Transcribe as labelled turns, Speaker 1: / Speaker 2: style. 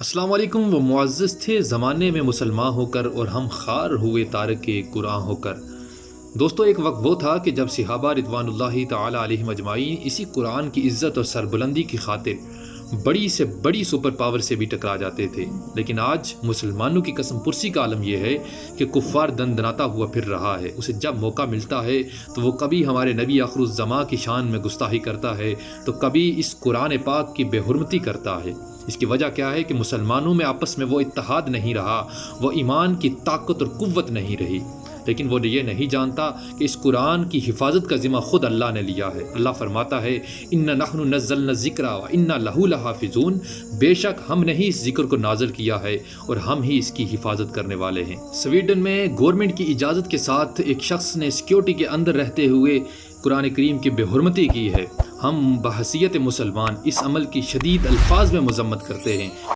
Speaker 1: السلام علیکم. وہ معزز تھے زمانے میں مسلمان ہو کر اور ہم خار ہوئے تارک قرآن ہو کر. دوستو، ایک وقت وہ تھا کہ جب صحابہ رضوان اللہ تعالی علیہم اجمعین اسی قرآن کی عزت اور سربلندی کی خاطر بڑی سے بڑی سپر پاور سے بھی ٹکرا جاتے تھے. لیکن آج مسلمانوں کی قسم پرسی کا عالم یہ ہے کہ کفار دندناتا ہوا پھر رہا ہے. اسے جب موقع ملتا ہے تو وہ کبھی ہمارے نبی آخر الزماں کی شان میں گستاخی کرتا ہے تو کبھی اس قرآن پاک کی بے حرمتی کرتا ہے. اس کی وجہ کیا ہے کہ مسلمانوں میں آپس میں وہ اتحاد نہیں رہا، وہ ایمان کی طاقت اور قوت نہیں رہی. لیکن وہ یہ نہیں جانتا کہ اس قرآن کی حفاظت کا ذمہ خود اللہ نے لیا ہے. اللہ فرماتا ہے اِنَّا نَحْنُ نَزَّلْنَا الذِّكْرَ وَإِنَّا لَهُ لَحَافِظُونَ. بے شک ہم نے ہی اس ذکر کو نازل کیا ہے اور ہم ہی اس کی حفاظت کرنے والے ہیں. سویڈن میں گورنمنٹ کی اجازت کے ساتھ ایک شخص نے سیکیورٹی کے اندر رہتے ہوئے قرآن کریم کی بے حرمتی کی ہے. ہم بحیثیت مسلمان اس عمل کی شدید الفاظ میں مذمت کرتے ہیں.